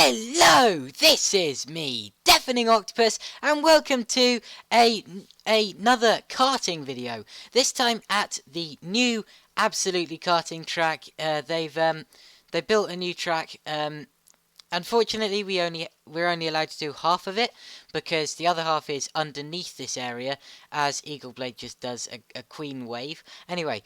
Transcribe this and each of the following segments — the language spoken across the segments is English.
Hello, this is me, Deafening Octopus, and welcome to another karting video. This time at the new Absolutely Karting track. They built a new track. Unfortunately, we're only allowed to do half of it because the other half is underneath this area, as Eagle Blade just does a queen wave. Anyway,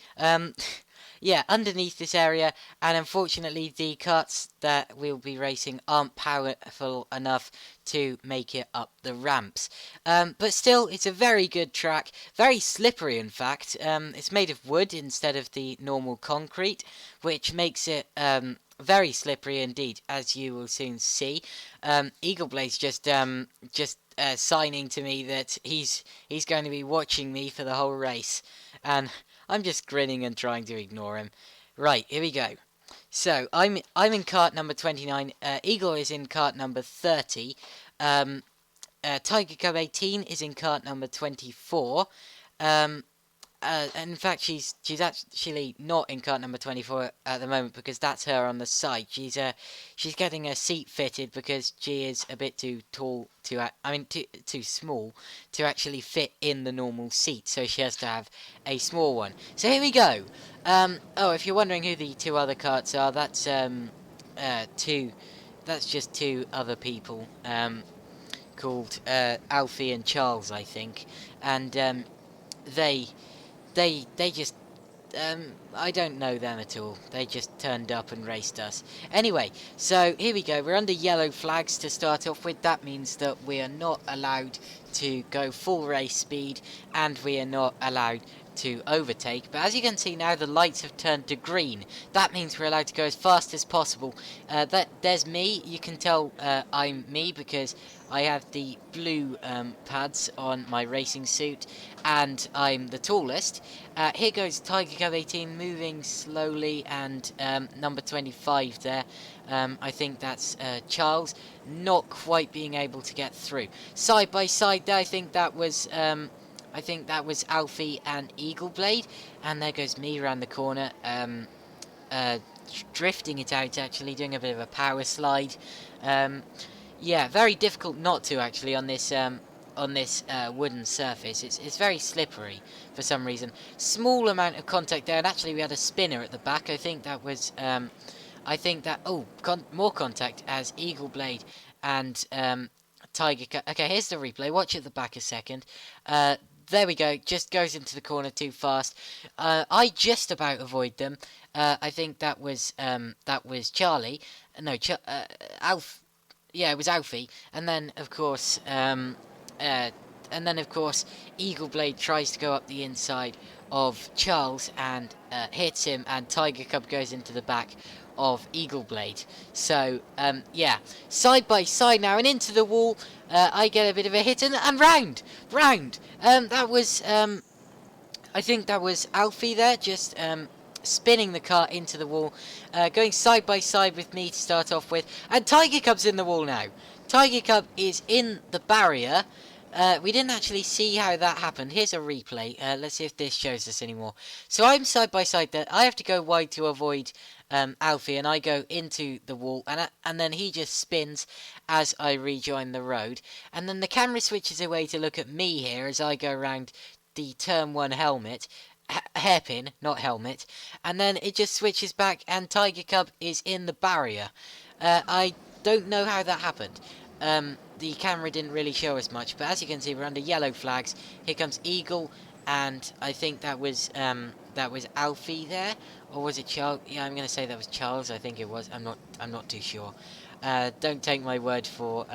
yeah, underneath this area, and unfortunately, the karts that we'll be racing aren't powerful enough to make it up the ramps. But still, it's a very good track, very slippery. In fact, it's made of wood instead of the normal concrete, which makes it very slippery indeed, as you will soon see. Eagle Blade's just signing to me that he's going to be watching me for the whole race, and I'm just grinning and trying to ignore him. Right, here we go. So I'm in kart number 29. Eagle is in kart number 30. Tiger Cub 18 is in kart number 24. And in fact, she's actually not in cart number 24 at the moment because that's her on the side. She's getting her seat fitted because she is a bit too tall too small to actually fit in the normal seat. So she has to have a small one. So here we go. Oh, if you're wondering who the two other karts are, that's just two other people called Alfie and Charles, I think, and they just I don't know them at all. They just turned up and raced us. Anyway, so here we go. We're under yellow flags to start off with. That means that we are not allowed to go full race speed, and we are not allowed to overtake. But as you can see now, the lights have turned to green. That means we're allowed to go as fast as possible. There's me. You can tell I'm me because I have the blue pads on my racing suit, and I'm the tallest. Here goes Tiger Cub 18 moving slowly, and number 25 there. I think that's Charles, not quite being able to get through. Side by side there, I think that was Alfie and Eagle Blade, and there goes me around the corner, drifting it out, actually doing a bit of a power slide. Yeah, very difficult not to actually on this wooden surface. It's very slippery for some reason. Small amount of contact there, and actually we had a spinner at the back. I think that was more contact as Eagle Blade and Tiger Cut. Okay, here's the replay. Watch at the back a second. There we go. Just goes into the corner too fast. I just about avoid them. I think that was Charlie. No, Alf. Yeah, it was Alfie. And then of course, Eagle Blade tries to go up the inside of Charles and hits him, and Tiger Cub goes into the back of Eagle Blade. So yeah, side by side now and into the wall. I get a bit of a hit and round. That was I think that was Alfie there, just spinning the car into the wall, going side by side with me to start off with, and Tiger Cub's in the wall now. Tiger Cub is in the barrier. We didn't actually see how that happened. Here's a replay. Let's see if this shows us anymore. So I'm side by side there. I have to go wide to avoid Alfie, and I go into the wall, and then he just spins as I rejoin the road. And then the camera switches away to look at me here as I go around the turn 1 helmet. Hairpin, not helmet. And then it just switches back, and Tiger Cub is in the barrier. I don't know how that happened. The camera didn't really show us much, but as you can see, we're under yellow flags. Here comes Eagle, and I think that was Alfie there, or was it Charles? Yeah, I'm gonna say that was Charles. I think it was. I'm not too sure. Don't take my word for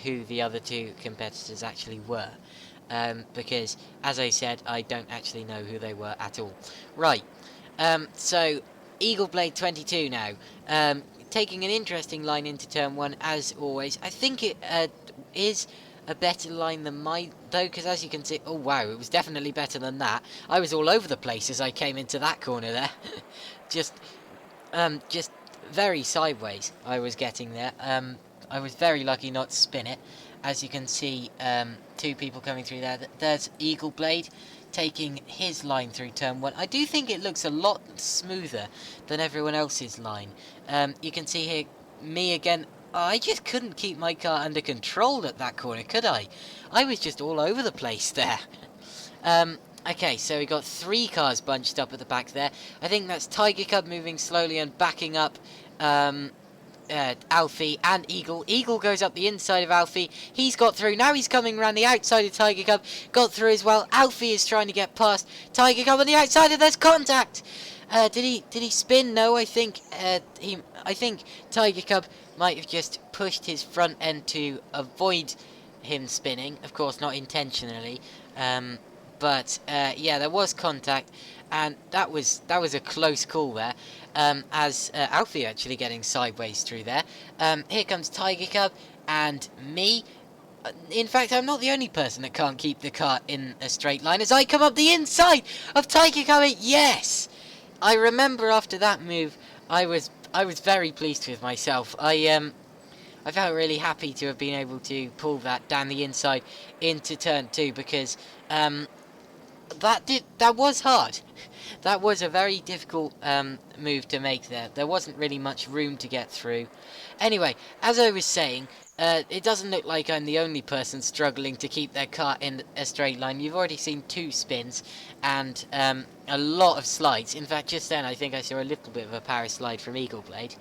who the other two competitors actually were, because as I said, I don't actually know who they were at all. Right. So Eagle Blade 22 now. Taking an interesting line into turn 1 as always. I think it is a better line than mine though, because as you can see, oh wow, it was definitely better than that. I was all over the place as I came into that corner there. just very sideways I was getting there. I was very lucky not to spin it. As you can see, two people coming through there. There's Eagle Blade taking his line through turn 1. I do think it looks a lot smoother than everyone else's line. You can see here me again I just couldn't keep my car under control at that corner, could I? I was just all over the place there. Um, okay, so we got 3 cars bunched up at the back there. I think that's Tiger Cub moving slowly and backing up Alfie and Eagle. Eagle goes up the inside of Alfie. He's got through. Now he's coming around the outside of Tiger Cub. Got through as well. Alfie is trying to get past Tiger Cub on the outside, and there's contact. Did he spin? No, I think I think Tiger Cub might have just pushed his front end to avoid him spinning. Of course, not intentionally. But yeah, there was contact, and that was a close call there. As Alfie actually getting sideways through there. Here comes Tiger Cub and me. In fact, I'm not the only person that can't keep the car in a straight line as I come up the inside of Tiger Cub. Yes, I remember after that move, I was very pleased with myself. I felt really happy to have been able to pull that down the inside into turn 2 because that was hard. That was a very difficult move to make there. There wasn't really much room to get through. Anyway, as I was saying, it doesn't look like I'm the only person struggling to keep their car in a straight line. You've already seen 2 spins and a lot of slides. In fact, just then I think I saw a little bit of a power slide from Eagle Blade.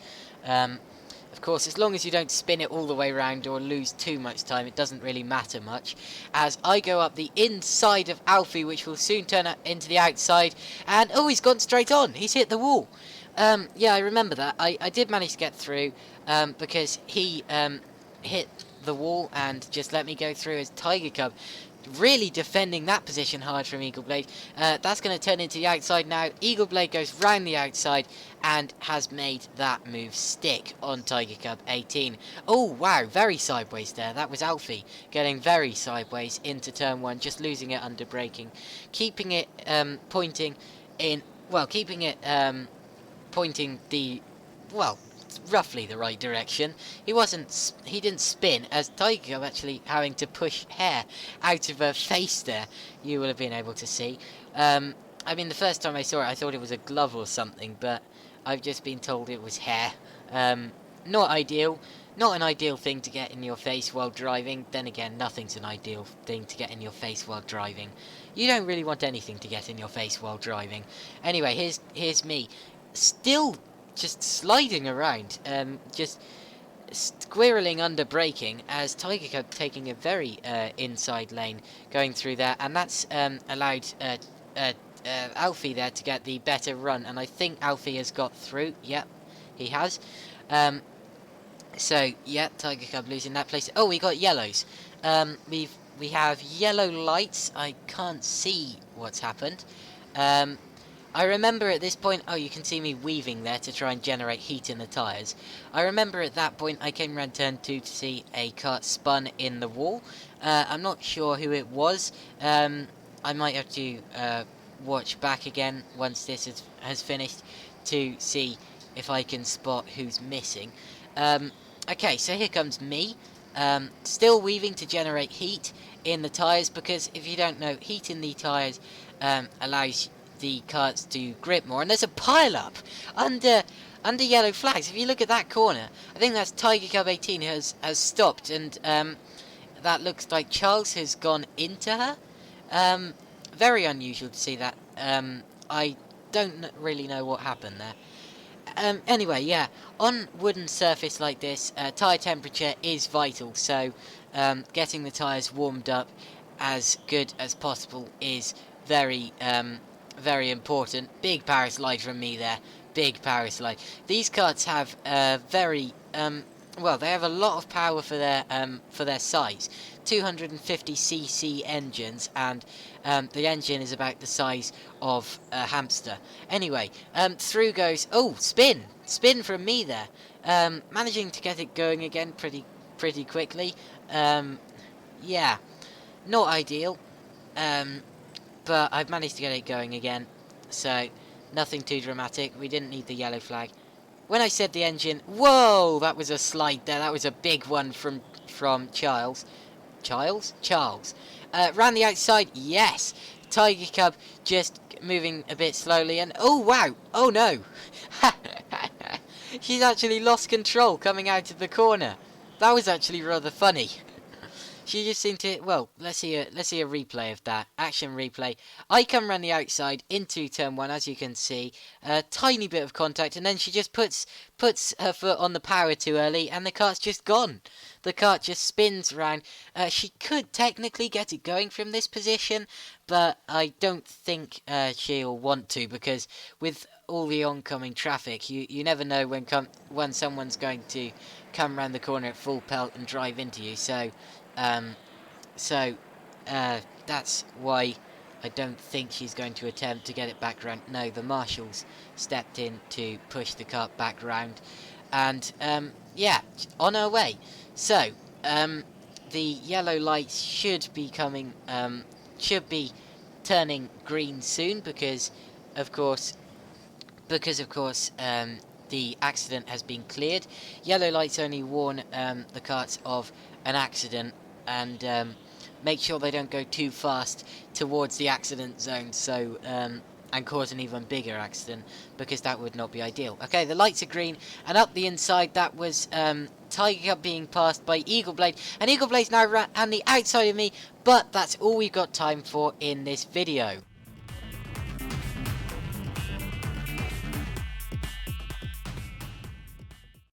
Of course, as long as you don't spin it all the way around or lose too much time, it doesn't really matter much. As I go up the inside of Alfie, which will soon turn into the outside. And, oh, he's gone straight on. He's hit the wall. Yeah, I remember that. I did manage to get through because he hit the wall and just let me go through as Tiger Cub. Really defending that position hard from Eagle Blade. That's going to turn into the outside now. Eagle Blade goes round the outside and has made that move stick on Tiger Cub 18. Oh, wow, very sideways there. That was Alfie getting very sideways into turn 1, just losing it under braking. Keeping it pointing in, well, keeping it pointing the, well, roughly the right direction. He didn't spin, as Tiger Cub actually having to push hair out of her face there. You will have been able to see. I mean, the first time I saw it, I thought it was a glove or something, but I've just been told it was hair. Not ideal. Not an ideal thing to get in your face while driving. Then again, nothing's an ideal thing to get in your face while driving. You don't really want anything to get in your face while driving. Anyway, here's me. Still just sliding around, just squirreling under braking as Tiger Cub taking a very inside lane going through there, and that's allowed Alfie there to get the better run, and I think Alfie has got through. Yep, he has. So yeah, Tiger Cub losing that place. Oh, we got yellows. We have yellow lights. I can't see what's happened. I remember at this point, oh, you can see me weaving there to try and generate heat in the tyres. I remember at that point I came around turn 2 to see a kart spun in the wall. I'm not sure who it was. I might have to watch back again once this has finished to see if I can spot who's missing. Okay, so here comes me. Still weaving to generate heat in the tyres, because if you don't know, heat in the tyres allows the karts to grip more, and there's a pile up under yellow flags. If you look at that corner, I think that's Tiger Cub 18 has stopped, and that looks like Charles has gone into her. Very unusual to see that. I don't really know what happened there. Anyway, yeah, on wooden surface like this, tyre temperature is vital, so getting the tyres warmed up as good as possible is very very important. Big power slide from me there. Big power slide. These karts have very well, they have a lot of power for their size. 250cc engines, and the engine is about the size of a hamster. Anyway, through goes, oh, spin from me there. Managing to get it going again pretty quickly. Yeah, not ideal. But I've managed to get it going again, so nothing too dramatic. We didn't need the yellow flag. When I said the engine, whoa, that was a slide there. That was a big one from Charles. Charles? Round the outside, yes. Tiger Cub just moving a bit slowly, and oh wow, oh no. She's actually lost control coming out of the corner. That was actually rather funny. She just seemed to. Well, let's see a replay of that action replay. I come around the outside into turn one, as you can see, a tiny bit of contact, and then she just puts her foot on the power too early, and the cart's just gone. The cart just spins around. She could technically get it going from this position, but I don't think she'll want to, because with all the oncoming traffic, you never know when someone's going to come around the corner at full pelt and drive into you. Um, so, that's why I don't think she's going to attempt to get it back round. No, the marshals stepped in to push the cart back round, and yeah, on her way. So, the yellow lights should be turning green soon, of course, because the accident has been cleared. Yellow lights only warn the carts of an accident, and make sure they don't go too fast towards the accident zone, and cause an even bigger accident, because that would not be ideal. Okay, the lights are green, and up the inside that was Tiger Cup being passed by Eagle Blade, and Eagle Blade's now on the outside of me, but that's all we've got time for in this video.